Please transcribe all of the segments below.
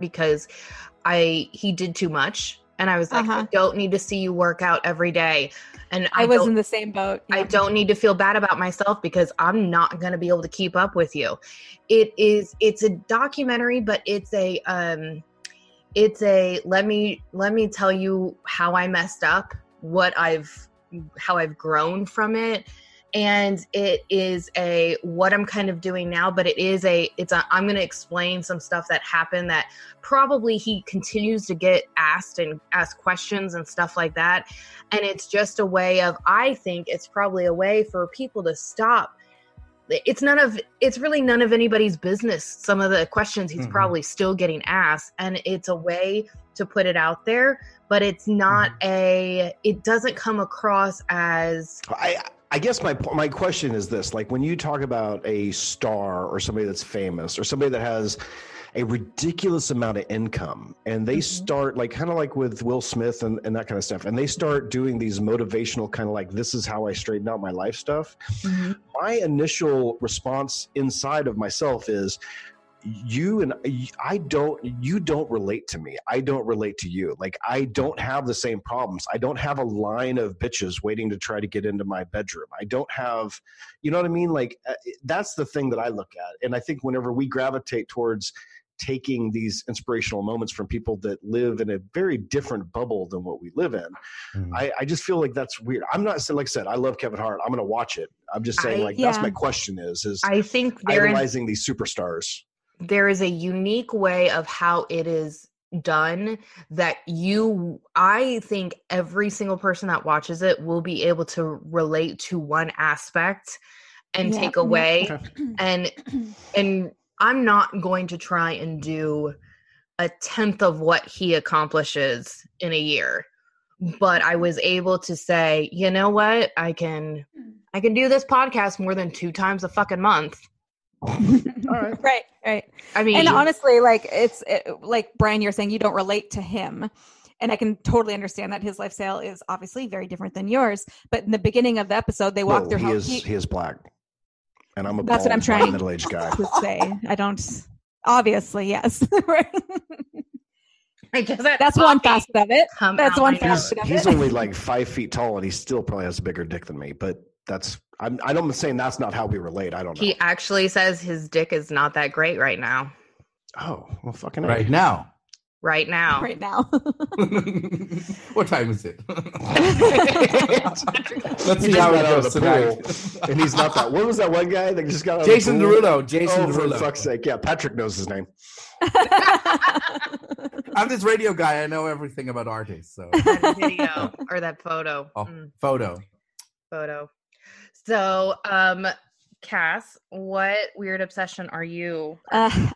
because he did too much. And I was like, I don't need to see you work out every day. And I was in the same boat. Yeah. I don't need to feel bad about myself because I'm not going to be able to keep up with you. It's a documentary, but it's a let me tell you how I messed up, how I've grown from it. And it is what I'm kind of doing now, but I'm going to explain some stuff that happened that probably he continues to get asked and ask questions and stuff like that. And it's just a way of, I think it's probably a way for people to stop. It's really none of anybody's business. Some of the questions he's probably still getting asked, and it's a way to put it out there, but it's not it doesn't come across as, I guess my question is this, like when you talk about a star or somebody that's famous or somebody that has a ridiculous amount of income and they start like kind of like with Will Smith and that kind of stuff, and they start doing these motivational kind of like, this is how I straighten out my life stuff. My initial response inside of myself is, you don't relate to me. I don't relate to you. Like, I don't have the same problems. I don't have a line of bitches waiting to try to get into my bedroom. I don't have, you know what I mean? Like, that's the thing that I look at. And I think whenever we gravitate towards taking these inspirational moments from people that live in a very different bubble than what we live in, I just feel like that's weird. I'm not saying, like I said, I love Kevin Hart. I'm going to watch it. I'm just saying, that's my question is I think idolizing these superstars. There is a unique way of how it is done that I think every single person that watches it will be able to relate to one aspect and take away. And I'm not going to try and do a tenth of what he accomplishes in a year, but I was able to say, you know what? I can do this podcast more than 2 times a fucking month. All right. Right. I mean, and honestly, like like Brian, you're saying you don't relate to him. And I can totally understand that his lifestyle is obviously very different than yours. But in the beginning of the episode, they walk through how he is black. And I'm that's what I'm trying middle-aged guy to say. I don't, obviously, yes. I guess that's one facet of it. That's one facet of it. He's only like 5 feet tall, and he still probably has a bigger dick than me. But I'm saying that's not how we relate. I don't know. He actually says his dick is not that great right now. Oh, well, fucking right now. Right now. What time is it? Let's see how it goes tonight. And he's not that. What was that one guy that just got out Jason of the pool? Jason Derulo. For fuck's sake. Yeah, Patrick knows his name. I'm this radio guy. I know everything about artists. So that video or that photo. Photo. So, Cass, what weird obsession are you?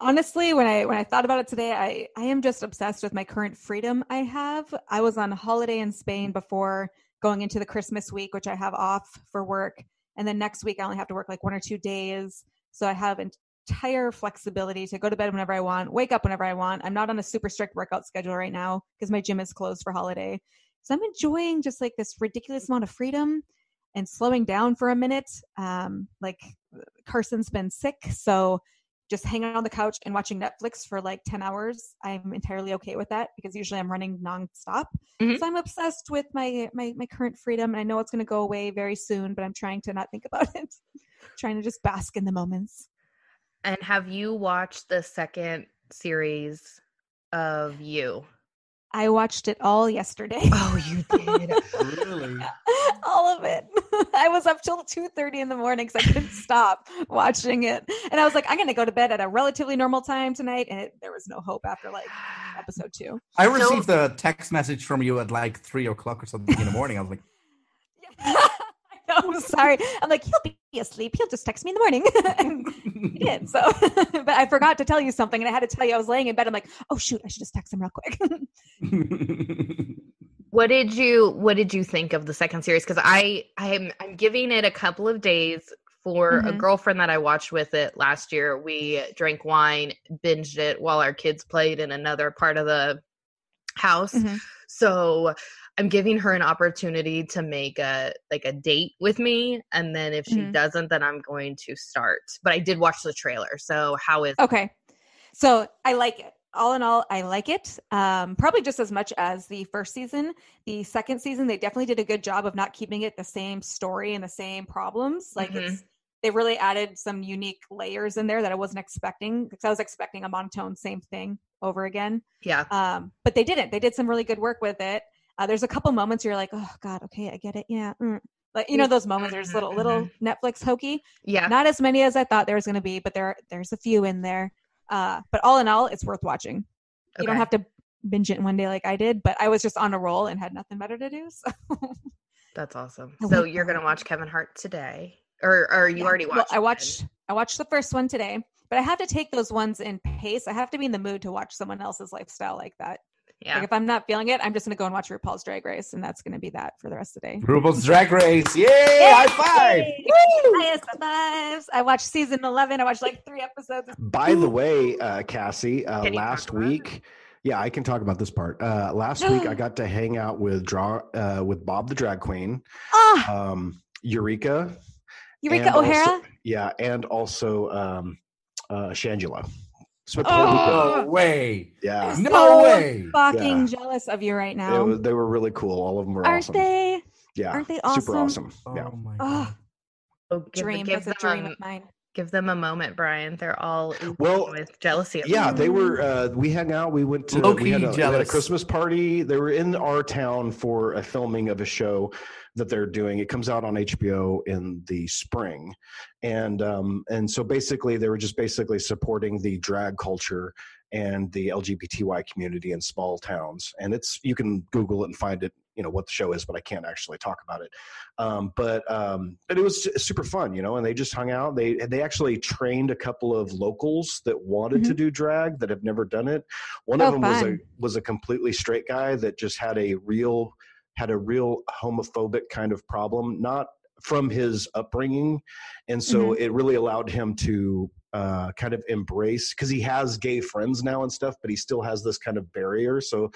Honestly, when I thought about it today, I am just obsessed with my current freedom I have. I was on holiday in Spain before going into the Christmas week, which I have off for work. And then next week I only have to work like 1 or 2 days. So I have entire flexibility to go to bed whenever I want, wake up whenever I want. I'm not on a super strict workout schedule right now because my gym is closed for holiday. So I'm enjoying just like this ridiculous amount of freedom and slowing down for a minute. Like Carson's been sick, so just hanging on the couch and watching Netflix for like 10 hours, I'm entirely okay with that because usually I'm running nonstop. So I'm obsessed with my current freedom, and I know it's going to go away very soon, but I'm trying to not think about it. Trying to just bask in the moments. And have you watched the second series of You? I watched it all yesterday. Oh, you did? Really? All of it. I was up till 2:30 in the morning because I couldn't stop watching it. And I was like, I'm going to go to bed at a relatively normal time tonight. And there was no hope after like episode 2. I received a text message from you at like 3 o'clock or something in the morning. I was like, I'm sorry. I'm like, he'll be asleep. He'll just text me in the morning. And he did. So, but I forgot to tell you something, and I had to tell you. I was laying in bed. I'm like, oh shoot, I should just text him real quick. What did you think of the second series? Because I'm giving it a couple of days. For a girlfriend that I watched with it last year, we drank wine, binged it while our kids played in another part of the house. So I'm giving her an opportunity to make a date with me. And then if she doesn't, then I'm going to start. But I did watch the trailer. So how is Okay. So I like it. all in all, I like it. Probably just as much as the first season. The second season, they definitely did a good job of not keeping it the same story and the same problems. Like they really added some unique layers in there that I wasn't expecting, because I was expecting a monotone same thing over again. Yeah. But they didn't. They did some really good work with it. There's a couple moments you're like, oh God, okay, I get it. Yeah. Like, those moments, there's little Netflix hokey. Yeah. Not as many as I thought there was going to be, but there's a few in there. But all in all, it's worth watching. You don't have to binge it in one day like I did, but I was just on a roll and had nothing better to do. So that's awesome. So you're going to watch Kevin Hart today, or you already watched? Well, I watched the first one today, but I have to take those ones in pace. I have to be in the mood to watch someone else's lifestyle like that. Yeah. Like if I'm not feeling it, I'm just going to go and watch RuPaul's Drag Race, and that's going to be that for the rest of the day. RuPaul's Drag Race. Yay! High five! Woo! Highest fives. I watched season 11. I watched like 3 episodes. By the way, Cassie, last week, yeah, I can talk about this part. Last week, I got to hang out with Bob the Drag Queen, Eureka O'Hara. And also Shangela. No way. Yeah. I'm No way. Fucking jealous of you right now. They were really cool. All of them were Aren't awesome. they? Yeah. Aren't they awesome? Super awesome. Yeah. Oh my God. Dream. That's a dream of mine. Give them a moment, Brian. They're all with jealousy. Yeah, they were. We hung out. We went to we had a Christmas party. They were in our town for a filming of a show that they're doing. It comes out on HBO in the spring, and so basically they were just basically supporting the drag culture and the LGBTY community in small towns. And you can Google it and find it, what the show is, but I can't actually talk about it. But it was super fun, and they just hung out. They actually trained a couple of locals that wanted to do drag that have never done it. One of them was a completely straight guy that just had a real homophobic kind of problem, not from his upbringing. And so it really allowed him to kind of embrace, because he has gay friends now and stuff, but he still has this kind of barrier. So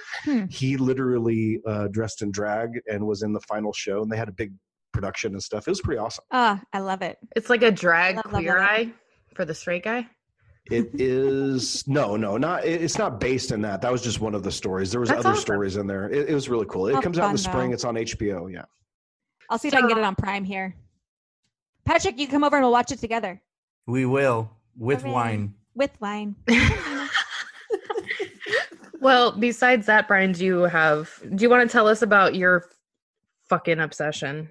he literally dressed in drag and was in the final show, and they had a big production and stuff. It was pretty awesome. I love it. It's like a drag Queer Eye for the straight guy. It is not. It's not based in that. That was just one of the stories. There was other stories in there. It was really cool. It comes out in the spring. It's on HBO. Yeah. I'll see if I can get it on Prime here. Patrick, you come over and we'll watch it together. We will. With wine. With wine. Well, besides that, Brian, do you want to tell us about your fucking obsession?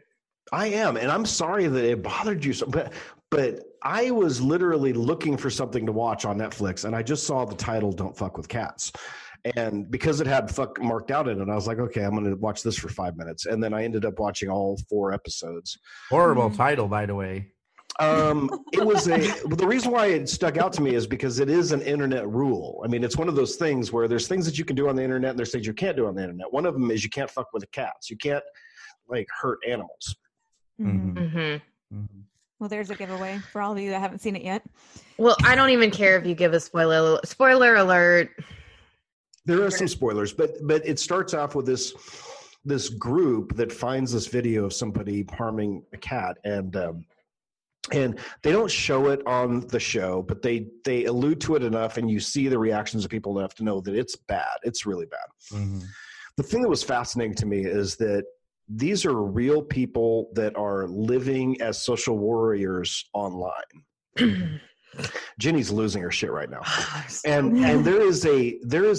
I am, and I'm sorry that it bothered you so, but I was literally looking for something to watch on Netflix, and I just saw the title "Don't Fuck with Cats," and because it had "fuck" marked out in it, I was like, okay, I'm going to watch this for 5 minutes, and then I ended up watching all 4 episodes. Horrible title, by the way. It was the reason why it stuck out to me is because it is an internet rule. I mean, it's one of those things where there's things that you can do on the internet and there's things you can't do on the internet. One of them is you can't fuck with the cats. You can't hurt animals. Well, there's a giveaway for all of you that haven't seen it yet. Well, I don't even care if you give a spoiler alert. There are some spoilers, but it starts off with this group that finds this video of somebody harming a cat, and they don't show it on the show, but they allude to it enough, and you see the reactions of people enough to know that it's bad. It's really bad. The thing that was fascinating to me is that these are real people that are living as social warriors online. Jenny's losing her shit right now. And there is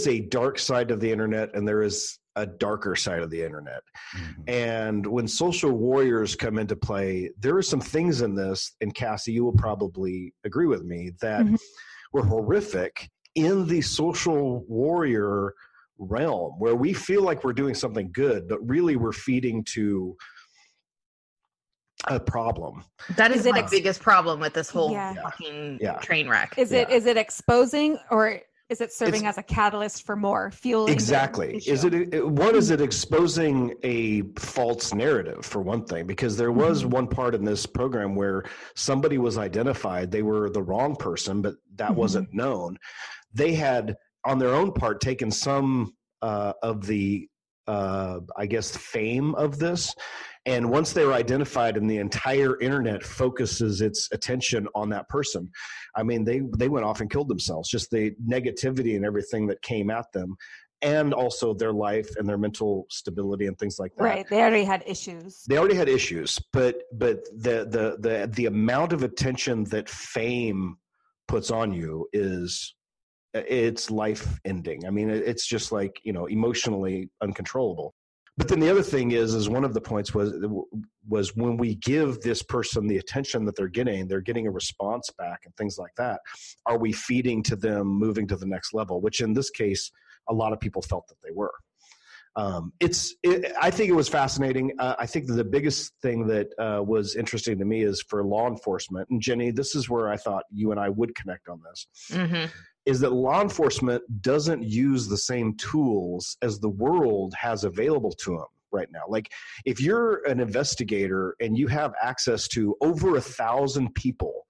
a dark side of the internet, and there is a darker side of the internet. And when social warriors come into play, there are some things in this, and Cassie, you will probably agree with me, that were horrific in the social warrior realm, where we feel like we're doing something good, but really we're feeding to a problem. That is my biggest problem with this whole fucking train wreck. Is it exposing, or is it serving as a catalyst for more fueling? Exactly. Is it exposing a false narrative, for one thing? Because there was one part in this program where somebody was identified. They were the wrong person, but that wasn't known. They had, on their own part, taken some of the, I guess, fame of this, And once they're identified and the entire internet focuses its attention on that person, I mean, they went off and killed themselves, just the negativity and everything that came at them, and also their life and their mental stability and things like that. Right. They already had issues. But the amount of attention that fame puts on you it's life ending. I mean, it's just like, emotionally uncontrollable. But then the other thing is one of the points was when we give this person the attention that they're getting a response back and things like that. Are we feeding to them, moving to the next level? Which in this case, a lot of people felt that they were. I think it was fascinating. I think that the biggest thing that was interesting to me is for law enforcement. And Jenny, this is where I thought you and I would connect on this. Mm-hmm. Is that law enforcement doesn't use the same tools as the world has available to them right now. Like if you're an investigator and you have access to over 1,000 people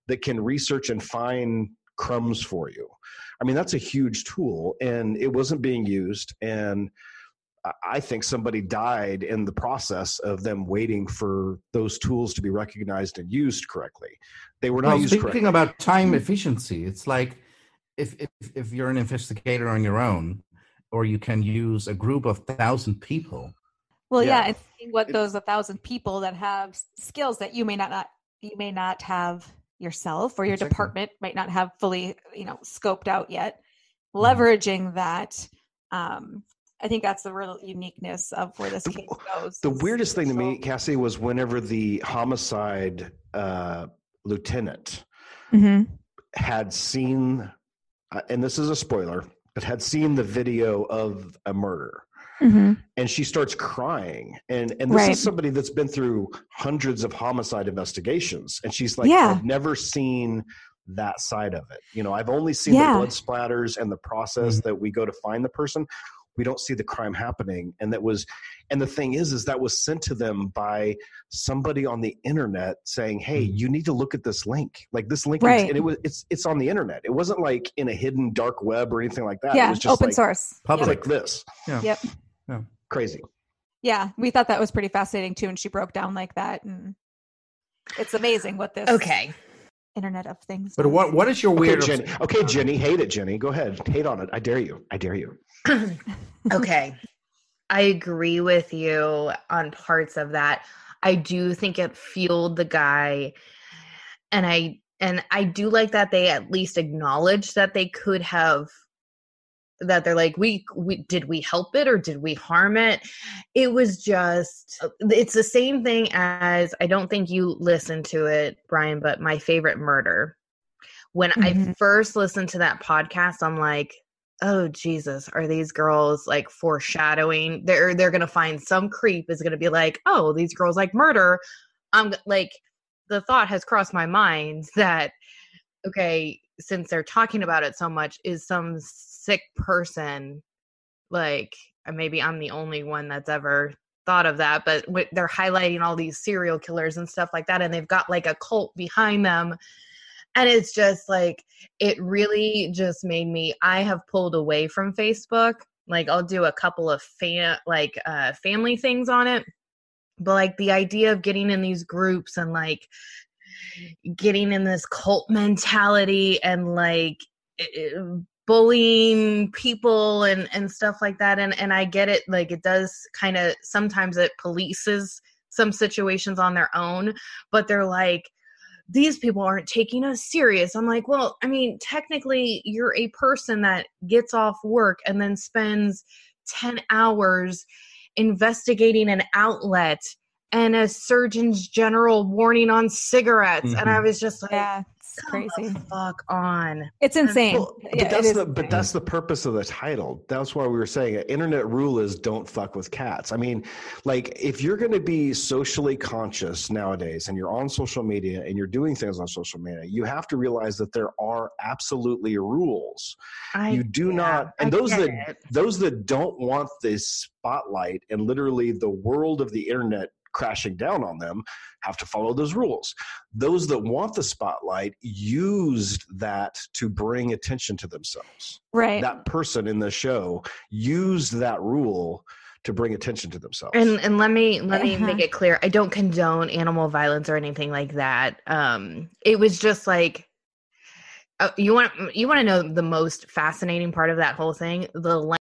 that can research and find crumbs for you, I mean, that's a huge tool, and it wasn't being used. And I think somebody died in the process of them waiting for those tools to be recognized and used correctly. They were not used correctly. Speaking about time efficiency, it's like if you're an investigator on your own, or you can use a group of 1,000 people. Well, yeah, and seeing what those 1,000 people that have skills that you may not have yourself, or your department might not have fully, scoped out yet. Leveraging that, I think that's the real uniqueness of where this case goes. The weirdest thing to me, Cassie, was whenever the homicide lieutenant had seen, and this is a spoiler, but had seen the video of a murder. And she starts crying. And this is somebody that's been through hundreds of homicide investigations. And she's like, I've never seen that side of it. I've only seen the blood splatters and the process that we go to find the person. We don't see the crime happening. And the thing is that was sent to them by somebody on the internet saying, hey, you need to look at this link. Like this link, and it's on the internet. It wasn't like in a hidden dark web or anything like that. Yeah, it was just open source. Public. Like this. Yeah. Yep. Yeah. Crazy. Yeah, we thought that was pretty fascinating too, and she broke down like that, and it's amazing what this Internet of Things. But what is your weird? Jenny. Okay, Jenny, hate it, Jenny. Go ahead, hate on it. I dare you. Okay, I agree with you on parts of that. I do think it fueled the guy, and I do like that they at least acknowledged that they could have. That they're like, we did we help it or did we harm it? It was just, it's the same thing as, I don't think you listened to it, Brian, but My Favorite Murder. When I first listened to that podcast, I'm like, oh Jesus, are these girls like foreshadowing? They're gonna find some creep is gonna be like, oh, these girls like murder. I'm like, the thought has crossed my mind that, okay, since they're talking about it so much, is some sick person, like, maybe I'm the only one that's ever thought of that, but they're highlighting all these serial killers and stuff like that, and they've got like a cult behind them, and it's just like, it really just made me, I have pulled away from Facebook. Like, I'll do a couple of family things on it, but like the idea of getting in these groups and like getting in this cult mentality and like bullying people and stuff like that. And I get it. Like, it does kind of, sometimes it polices some situations on their own, but they're like, these people aren't taking us serious. I'm like, well, I mean, technically you're a person that gets off work and then spends 10 hours investigating an outlet and a Surgeon's General warning on cigarettes. And I was just like, it's crazy. The fuck on. It's insane. Well, but that's the purpose of the title. That's why we were saying it. Internet rule is don't fuck with cats. I mean, like, if you're going to be socially conscious nowadays and you're on social media and you're doing things on social media, you have to realize that there are absolutely rules. Those that don't want this spotlight and literally the world of the internet crashing down on them have to follow those rules. Those that want the spotlight used that to bring attention to themselves. Right. That person in the show used that rule to bring attention to themselves. And let me make it clear. I don't condone animal violence or anything like that. It was just like, you want to know the most fascinating part of that whole thing? The